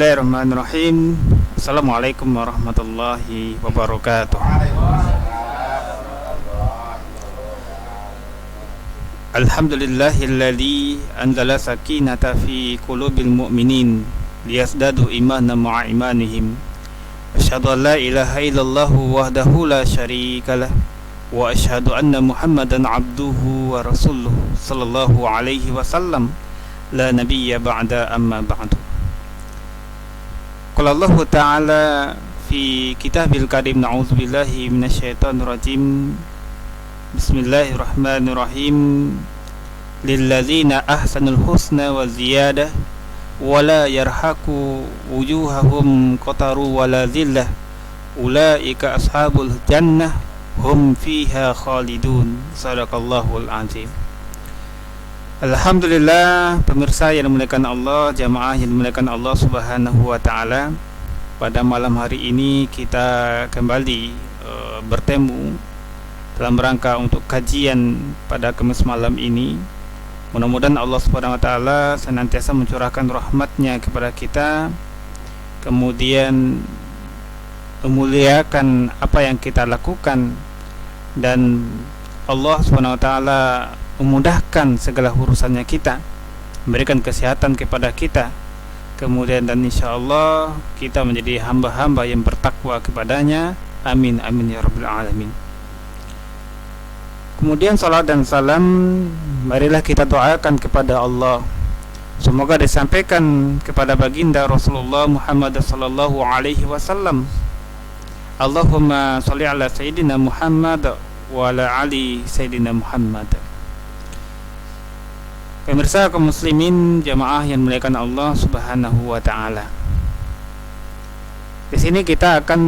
Bismillahirrahmanirrahim. Assalamualaikum warahmatullahi wabarakatuh. Alhamdulillahilladzi anzala sakinata fi qulubil mu'minin liyazdadu imanan ma'a imanihim. Asyhadu an la ilaha illallah wahdahu la syarikalah wa asyhadu anna Muhammadan abduhu wa rasuluhu sallallahu alaihi wasallam la nabiyya ba'da amma ba'du. Qala Allah Ta'ala fi kitabil karim na'udzubillahi minasyaitonir rajim. Bismillahirrahmanirrahim. Lilladzina ahsanul husna wa ziyadah wa la yarhaqu wujuhahum qataru wa la dhillah ulaika ashabul jannah hum fiha khalidun. Sadaqallahul azim. Alhamdulillah, pemirsa yang dimuliakan Allah, jamaah yang dimuliakan Allah Subhanahu wa taala. Pada malam hari ini kita kembali bertemu dalam rangka untuk kajian pada Kamis malam ini. Mudah-mudahan Allah Subhanahu wa taala senantiasa mencurahkan rahmatnya kepada kita, kemudian memuliakan apa yang kita lakukan, dan Allah Subhanahu wa taala memudahkan segala urusannya kita, memberikan kesehatan kepada kita, kemudian dan insyaallah kita menjadi hamba-hamba yang bertakwa kepadanya. Amin amin ya rabbal alamin. Kemudian salat dan salam marilah kita doakan kepada Allah, semoga disampaikan kepada baginda Rasulullah Muhammad sallallahu alaihi wasallam. Allahumma shalli ala sayyidina Muhammad wa ala ali sayyidina Muhammad. Pemirsa kaum muslimin, jamaah yang dimuliakan Allah Subhanahu wa taala. Di sini kita akan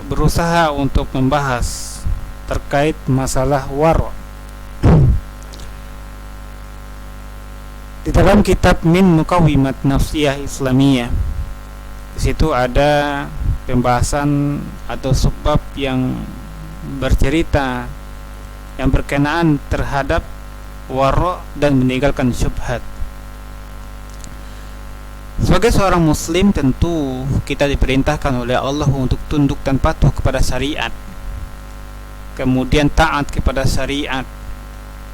berusaha untuk membahas terkait masalah wara. Di dalam kitab Min Muqawimat Nafsiyah Islamiyah, di situ ada pembahasan atau subbab yang bercerita yang berkenaan terhadap wara dan meninggalkan syubhat. Sebagai seorang muslim, tentu kita diperintahkan oleh Allah untuk tunduk dan patuh kepada syariat, kemudian taat kepada syariat,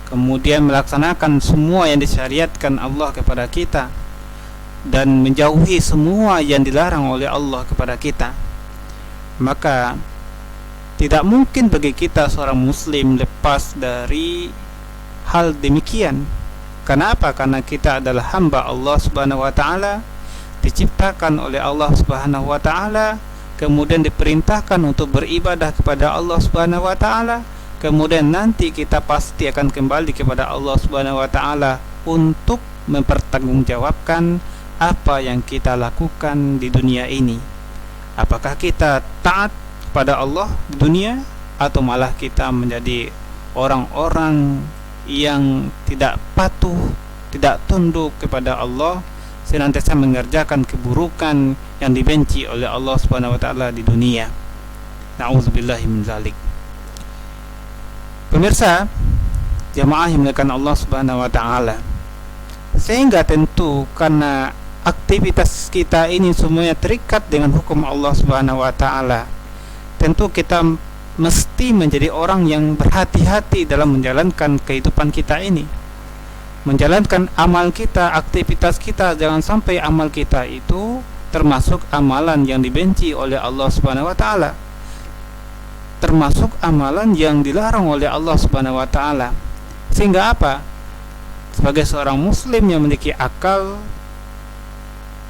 kemudian melaksanakan semua yang disyariatkan Allah kepada kita, dan menjauhi semua yang dilarang oleh Allah kepada kita. Maka tidak mungkin bagi kita seorang muslim lepas dari hal demikian. Karena apa? Karena kita adalah hamba Allah Subhanahu wa taala, diciptakan oleh Allah Subhanahu wa taala, kemudian diperintahkan untuk beribadah kepada Allah Subhanahu wa taala, kemudian nanti kita pasti akan kembali kepada Allah Subhanahu wa taala untuk mempertanggungjawabkan apa yang kita lakukan di dunia ini. Apakah kita taat kepada Allah di dunia, atau malah kita menjadi orang-orang yang tidak patuh, tidak tunduk kepada Allah, senantiasa mengerjakan keburukan yang dibenci oleh Allah Subhanahu wa taala di dunia. Nauzubillahi min dzalik. Pemirsa, jamaah yang dimuliakan Allah Subhanahu wa taala, sehingga tentu karena aktivitas kita ini semuanya terikat dengan hukum Allah Subhanahu wa taala, tentu kita mesti menjadi orang yang berhati-hati dalam menjalankan kehidupan kita ini, menjalankan amal kita, aktivitas kita. Jangan sampai amal kita itu termasuk amalan yang dibenci oleh Allah Subhanahu wa taala, termasuk amalan yang dilarang oleh Allah Subhanahu wa taala. Sehingga apa? Sebagai seorang muslim yang memiliki akal,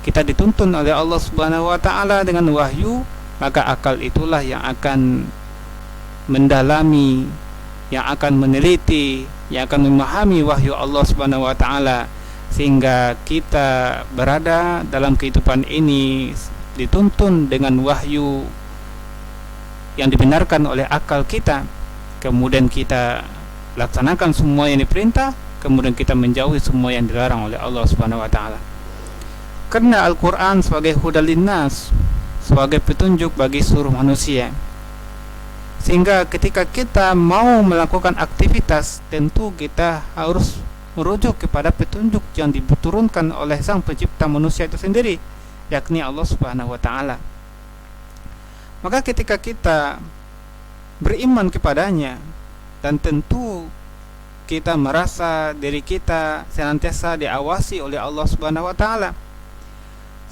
kita dituntun oleh Allah Subhanahu wa taala dengan wahyu, maka akal itulah yang akan mendalami, yang akan meneliti, yang akan memahami wahyu Allah Subhanahu wa taala, sehingga kita berada dalam kehidupan ini dituntun dengan wahyu yang dibenarkan oleh akal kita, kemudian kita laksanakan semua yang diperintah, kemudian kita menjauhi semua yang dilarang oleh Allah Subhanahu wa taala. Karena Al-Qur'an sebagai hudal linnas, sebagai petunjuk bagi seluruh manusia, sehingga ketika kita mau melakukan aktivitas, tentu kita harus merujuk kepada petunjuk yang diturunkan oleh Sang Pencipta manusia itu sendiri, yakni Allah Subhanahu wa taala. Maka ketika kita beriman kepadanya, dan tentu kita merasa diri kita senantiasa diawasi oleh Allah Subhanahu wa taala,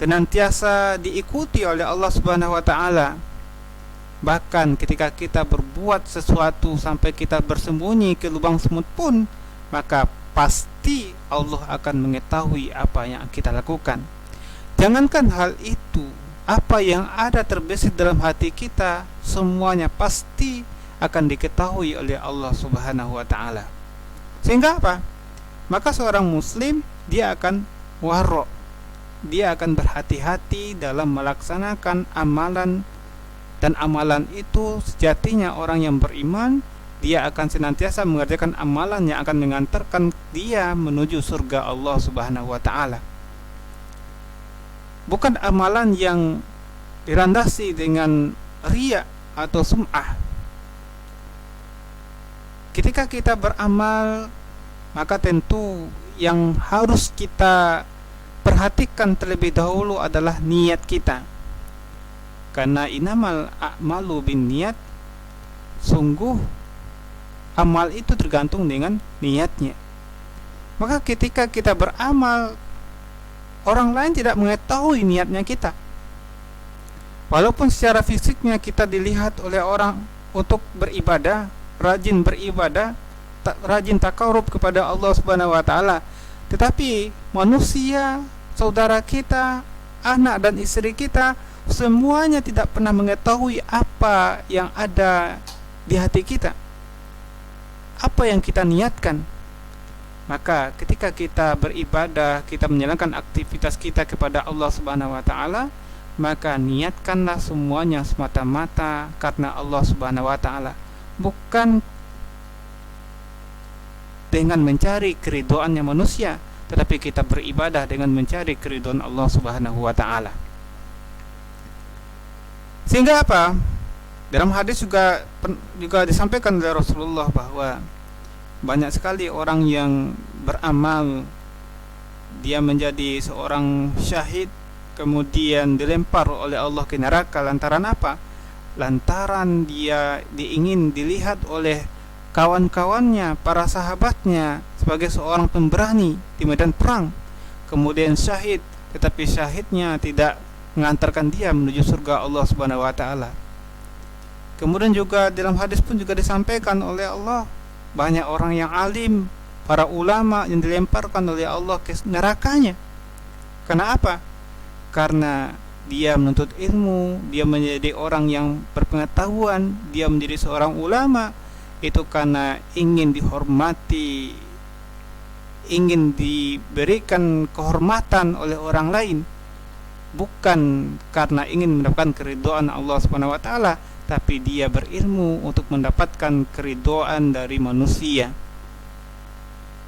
senantiasa diikuti oleh Allah Subhanahu wa taala. Bahkan ketika kita berbuat sesuatu sampai kita bersembunyi ke lubang semut pun, maka pasti Allah akan mengetahui apa yang kita lakukan. Jangankan hal itu, apa yang ada terbesit dalam hati kita, semuanya pasti akan diketahui oleh Allah Subhanahu wa taala. Sehingga apa? Maka seorang muslim dia akan waro', dia akan berhati-hati dalam melaksanakan amalan, dan amalan itu sejatinya orang yang beriman, dia akan senantiasa mengerjakan amalan yang akan mengantarkan dia menuju surga Allah Subhanahu wa taala. Bukan amalan yang dirandasi dengan riya atau sum'ah. Ketika kita beramal, maka tentu yang harus kita perhatikan terlebih dahulu adalah niat kita. Karena inamal a'malu bin niat, sungguh amal itu tergantung dengan niatnya. Maka ketika kita beramal, orang lain tidak mengetahui niatnya kita. Walaupun secara fisiknya kita dilihat oleh orang untuk beribadah, rajin beribadah, rajin takarub kepada Allah Subhanahu wa taala, tetapi manusia, saudara kita, anak dan istri kita, semuanya tidak pernah mengetahui apa yang ada di hati kita, apa yang kita niatkan. Maka ketika kita beribadah, kita menjalankan aktivitas kita kepada Allah Subhanahu wa taala, maka niatkanlah semuanya semata-mata karena Allah Subhanahu wa taala, bukan dengan mencari keridhaannya manusia, tetapi kita beribadah dengan mencari keridhaan Allah Subhanahu wa taala. Sehingga apa? Dalam hadis juga disampaikan oleh Rasulullah bahwa banyak sekali orang yang beramal, dia menjadi seorang syahid, kemudian dilempar oleh Allah ke neraka. Lantaran apa? Lantaran dia ingin dilihat oleh kawan-kawannya, para sahabatnya sebagai seorang pemberani di medan perang, kemudian syahid, tetapi syahidnya tidak mengantarkan dia menuju surga Allah Subhanahu wa taala. Kemudian juga dalam hadis pun juga disampaikan oleh Allah, banyak orang yang alim, para ulama yang dilemparkan oleh Allah ke nerakanya. Karena apa? Karena dia menuntut ilmu, dia menjadi orang yang berpengetahuan, dia menjadi seorang ulama, itu karena ingin dihormati, ingin diberikan kehormatan oleh orang lain, bukan karena ingin mendapatkan keridhaan Allah Subhanahu wa taala, tapi dia berilmu untuk mendapatkan keridhaan dari manusia.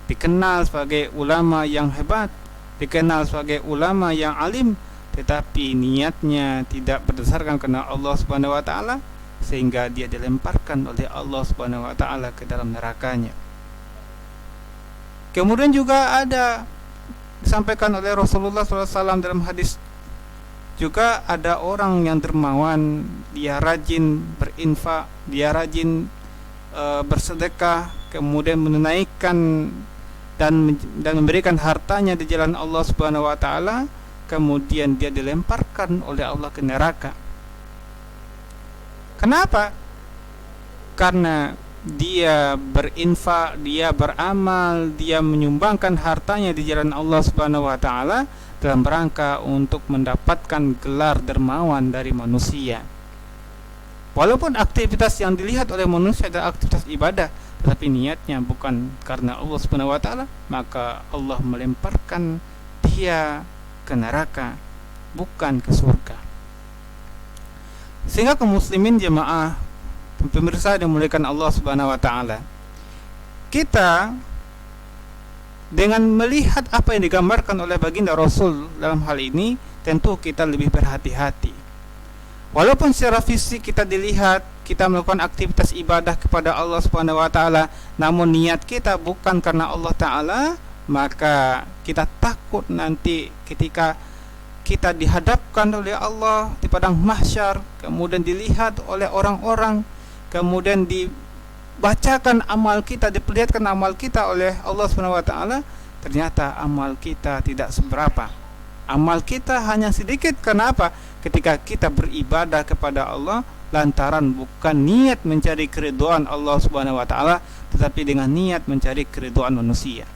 Dikenal sebagai ulama yang hebat, dikenal sebagai ulama yang alim, tetapi niatnya tidak berdasarkan karena Allah Subhanahu wa taala, sehingga dia dilemparkan oleh Allah Subhanahu wa taala ke dalam nerakanya. Kemudian juga ada disampaikan oleh Rasulullah SAW dalam hadis, juga ada orang yang dermawan, dia rajin berinfak, dia rajin bersedekah, kemudian menunaikan dan memberikan hartanya di jalan Allah Subhanahu wa taala, kemudian dia dilemparkan oleh Allah ke neraka. Kenapa? Karena dia berinfak, dia beramal, dia menyumbangkan hartanya di jalan Allah Subhanahu wa taala dalam rangka untuk mendapatkan gelar dermawan dari manusia. Walaupun aktivitas yang dilihat oleh manusia adalah aktivitas ibadah, tetapi niatnya bukan karena Allah Subhanahu wa taala, maka Allah melemparkan dia ke neraka, bukan ke surga. Sehingga kaum muslimin jemaah pemirsa yang dimuliakan Allah Subhanahu wa taala, kita dengan melihat apa yang digambarkan oleh baginda Rasul dalam hal ini, tentu kita lebih berhati-hati. Walaupun secara fisik kita dilihat kita melakukan aktivitas ibadah kepada Allah Subhanahu wa taala, namun niat kita bukan karena Allah taala, maka kita takut nanti ketika kita dihadapkan oleh Allah di padang mahsyar, kemudian dilihat oleh orang-orang, kemudian dibacakan amal kita, diperlihatkan amal kita oleh Allah Subhanahu wa taala, ternyata amal kita tidak seberapa. Amal kita hanya sedikit. Kenapa? Ketika kita beribadah kepada Allah lantaran bukan niat mencari keridhaan Allah Subhanahu wa taala, tetapi dengan niat mencari keridhaan manusia.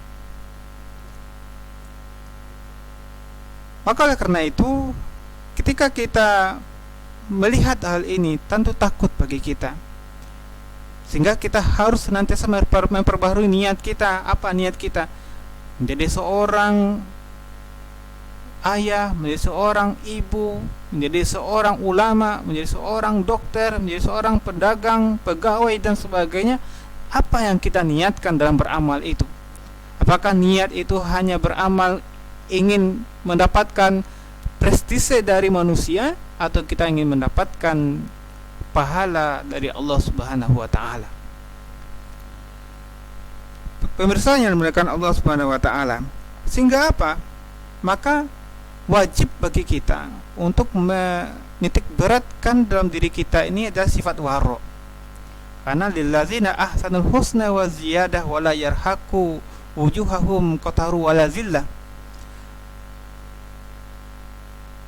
Maka oleh karena itu, ketika kita melihat hal ini, tentu takut bagi kita, sehingga kita harus senantiasa memperbaharui niat kita. Apa niat kita? Menjadi seorang ayah, menjadi seorang ibu, menjadi seorang ulama, menjadi seorang dokter, menjadi seorang pedagang, pegawai dan sebagainya. Apa yang kita niatkan dalam beramal itu? Apakah niat itu hanya beramal ingin mendapatkan prestise dari manusia, atau kita ingin mendapatkan pahala dari Allah Subhanahu wa taala? Pemirsa yang dimuliakan Allah Subhanahu wa taala, sehingga apa? Maka wajib bagi kita untuk menitik beratkan dalam diri kita ini adalah sifat waro. Karena lillazina ahsanul husna wa ziyadah wa la yarhaqu wujuhahum qataru wa la zillah.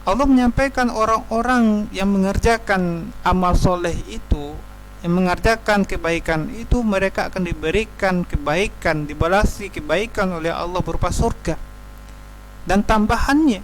Allah menyampaikan orang-orang yang mengerjakan amal soleh itu, yang mengerjakan kebaikan itu, mereka akan diberikan kebaikan, dibalasi kebaikan oleh Allah berupa surga dan tambahannya.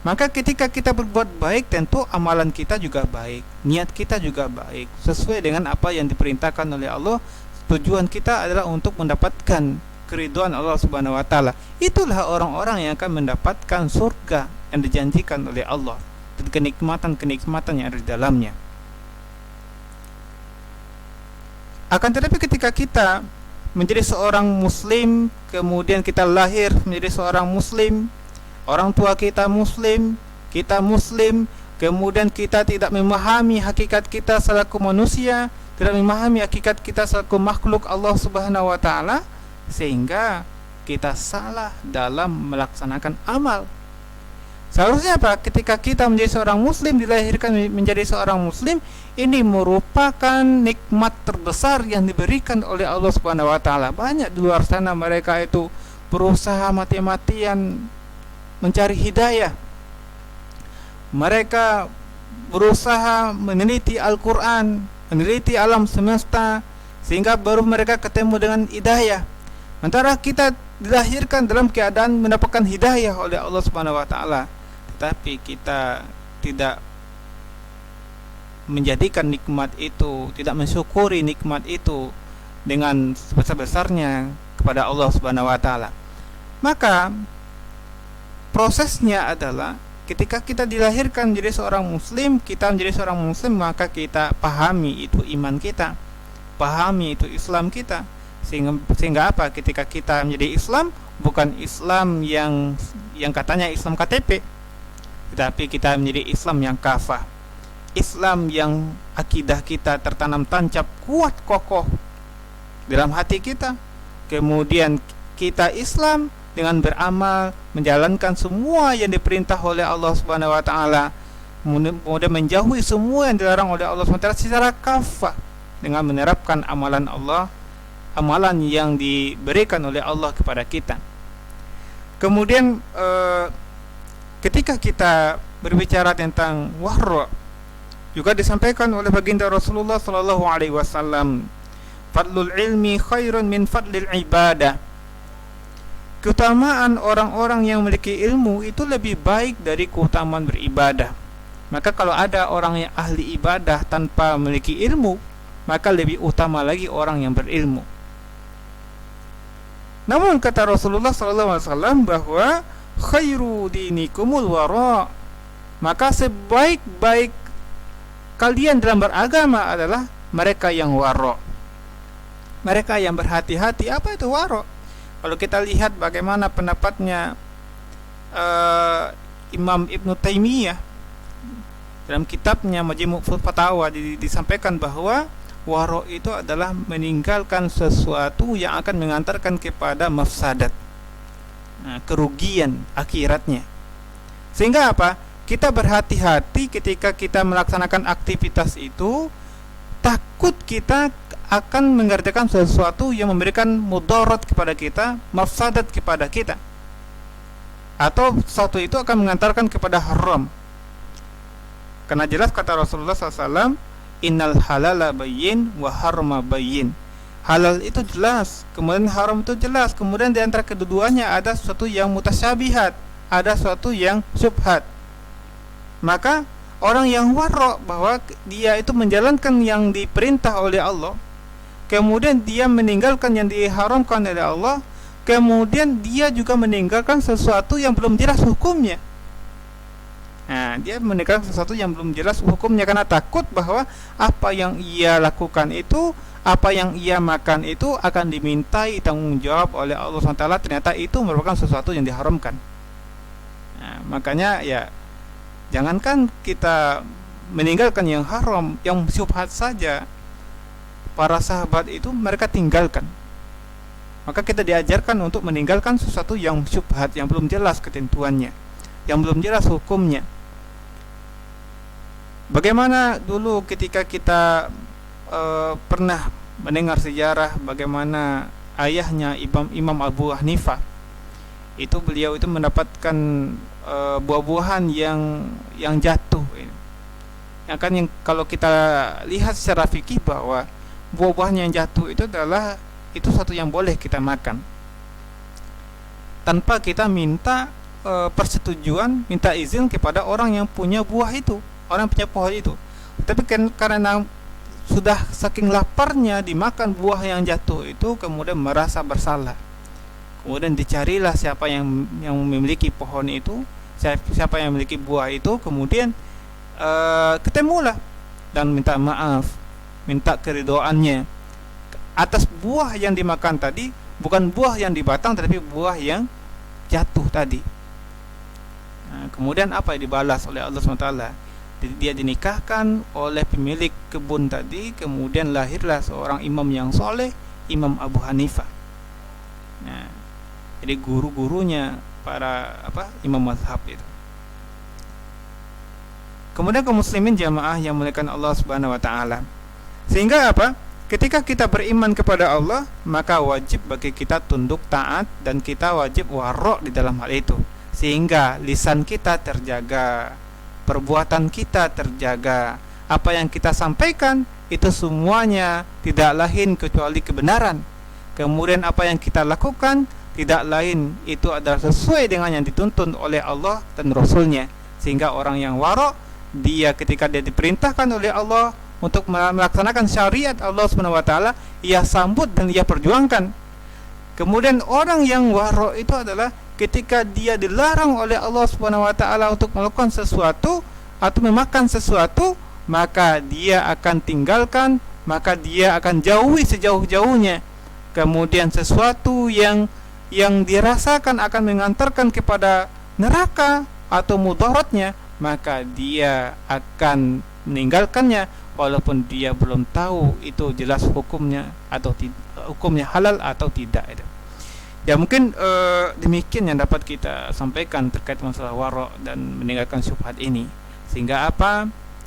Maka ketika kita berbuat baik, tentu amalan kita juga baik, niat kita juga baik, sesuai dengan apa yang diperintahkan oleh Allah. Tujuan kita adalah untuk mendapatkan keridhaan Allah Subhanahu wa taala. Itulah orang-orang yang akan mendapatkan surga yang dijanjikan oleh Allah dan kenikmatan-kenikmatan yang ada di dalamnya. Akan tetapi ketika kita menjadi seorang muslim, kemudian kita lahir menjadi seorang muslim, orang tua kita muslim, kemudian kita tidak memahami hakikat kita selaku manusia, tidak memahami hakikat kita selaku makhluk Allah Subhanahu wa taala, sehingga kita salah dalam melaksanakan amal. Seharusnya apa? Ketika kita menjadi seorang muslim, dilahirkan menjadi seorang muslim, ini merupakan nikmat terbesar yang diberikan oleh Allah Subhanahu wa taala. Banyak di luar sana mereka itu berusaha mati-matian mencari hidayah. Mereka berusaha meneliti Al-Quran, meneliti alam semesta, sehingga baru mereka ketemu dengan hidayah. Sementara kita dilahirkan dalam keadaan mendapatkan hidayah oleh Allah Subhanahu wa taala, tetapi kita tidak menjadikan nikmat itu, tidak mensyukuri nikmat itu dengan sebesar-besarnya kepada Allah Subhanahu wa taala. Maka prosesnya adalah ketika kita dilahirkan menjadi seorang muslim, kita menjadi seorang muslim, maka kita pahami itu iman kita, pahami itu Islam kita. Sehingga apa? Ketika kita menjadi Islam, bukan Islam yang katanya Islam KTP, tetapi kita menjadi Islam yang kafah, Islam yang akidah kita tertanam tancap kuat kokoh dalam hati kita. Kemudian kita Islam dengan beramal, menjalankan semua yang diperintah oleh Allah Subhanahu wa taala, kemudian menjauhi semua yang dilarang oleh Allah Subhanahu wa taala secara kafah dengan menerapkan amalan Allah, amalan yang diberikan oleh Allah kepada kita. Kemudian ketika kita berbicara tentang wahra, juga disampaikan oleh baginda Rasulullah sallallahu alaihi wasallam, fadlul ilmi khairun min fadlil ibadah. Keutamaan orang-orang yang memiliki ilmu itu lebih baik dari keutamaan beribadah. Maka kalau ada orang yang ahli ibadah tanpa memiliki ilmu, maka lebih utama lagi orang yang berilmu. Namun kata Rasulullah SAW bahwa khairu dinikumul wara, maka sebaik-baik kalian dalam beragama adalah mereka yang wara, mereka yang berhati-hati. Apa itu wara? Kalau kita lihat bagaimana pendapatnya Imam Ibn Taimiyah dalam kitabnya Majmu' Fatawa, disampaikan bahwa waro itu adalah meninggalkan sesuatu yang akan mengantarkan kepada mafsadat. kerugian akhiratnya. Sehingga apa? Kita berhati-hati ketika kita melaksanakan aktivitas itu, takut kita akan mengerjakan sesuatu yang memberikan mudarat kepada kita, mafsadat kepada kita, atau sesuatu itu akan mengantarkan kepada haram. Karena jelas kata Rasulullah SAW, innal halala bayyin wa harma bayyin. Halal itu jelas, kemudian haram itu jelas, kemudian di antara keduanya ada sesuatu yang mutasyabihat, ada sesuatu yang syubhat. Maka orang yang waro' bahwa dia itu menjalankan yang diperintah oleh Allah, kemudian dia meninggalkan yang diharamkan oleh Allah, kemudian dia juga meninggalkan sesuatu yang belum jelas hukumnya. Dia meninggalkan sesuatu yang belum jelas hukumnya karena takut bahwa apa yang ia lakukan itu, apa yang ia makan itu akan dimintai tanggung jawab oleh Allah SWT. Ternyata itu merupakan sesuatu yang diharamkan. Makanya ya, jangankan kita meninggalkan yang haram, yang syubhat saja, para sahabat itu mereka tinggalkan. Maka kita diajarkan untuk meninggalkan sesuatu yang syubhat, yang belum jelas ketentuannya, yang belum jelas hukumnya. Bagaimana dulu ketika kita pernah mendengar sejarah bagaimana ayahnya Imam Abu Hanifah itu, beliau itu mendapatkan buah-buahan yang jatuh. Yang kan, yang kalau kita lihat secara fikih bahwa buah-buahan yang jatuh itu adalah itu satu yang boleh kita makan tanpa kita minta persetujuan, minta izin kepada orang yang punya buah itu, orang yang punya pohon itu. Tapi karena sudah saking laparnya dimakan buah yang jatuh itu, kemudian merasa bersalah. Kemudian dicarilah siapa yang memiliki pohon itu, siapa yang memiliki buah itu, kemudian ketemulah dan minta maaf, minta keridhoannya atas buah yang dimakan tadi, bukan buah yang dibatang tetapi buah yang jatuh tadi. Kemudian apa yang dibalas oleh Allah SWT? Dia dinikahkan oleh pemilik kebun tadi, kemudian lahirlah seorang imam yang soleh, Imam Abu Hanifah. Jadi guru-gurunya para imam mazhab itu. Kemudian kaum muslimin jamaah yang muliakan Allah Subhanahu wa taala. Sehingga ketika kita beriman kepada Allah, maka wajib bagi kita tunduk taat dan kita wajib waro' di dalam hal itu. Sehingga lisan kita terjaga, perbuatan kita terjaga, apa yang kita sampaikan itu semuanya tidak lain kecuali kebenaran. Kemudian apa yang kita lakukan tidak lain itu adalah sesuai dengan yang dituntun oleh Allah dan Rasulnya. Sehingga orang yang waro', dia ketika dia diperintahkan oleh Allah untuk melaksanakan syariat Allah SWT, ia sambut dan ia perjuangkan. Kemudian orang yang waro' itu adalah ketika dia dilarang oleh Allah SWT untuk melakukan sesuatu atau memakan sesuatu, maka dia akan tinggalkan, maka dia akan jauhi sejauh-jauhnya. Kemudian sesuatu yang dirasakan akan mengantarkan kepada neraka atau mudaratnya, maka dia akan meninggalkannya walaupun dia belum tahu itu jelas hukumnya atau hukumnya halal atau tidak itu. Ya mungkin demikian yang dapat kita sampaikan terkait masalah waro' dan meninggalkan syubhat ini. Sehingga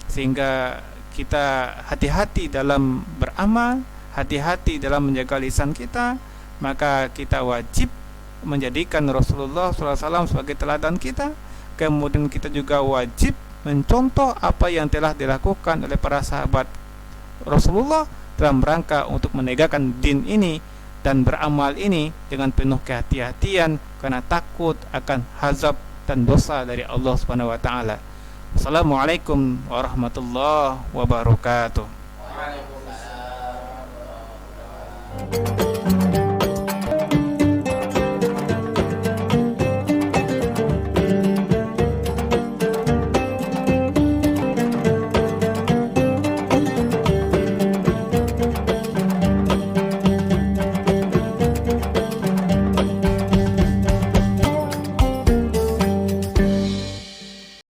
sehingga kita hati-hati dalam beramal, hati-hati dalam menjaga lisan kita. Maka kita wajib menjadikan Rasulullah SAW sebagai teladan kita. Kemudian kita juga wajib mencontoh apa yang telah dilakukan oleh para sahabat Rasulullah dalam rangka untuk menegakkan din ini dan beramal ini dengan penuh kehati-hatian karena takut akan azab dan dosa dari Allah Subhanahu wa taala. Assalamualaikum warahmatullahi wabarakatuh. Waalaikumsalam warahmatullahi wabarakatuh.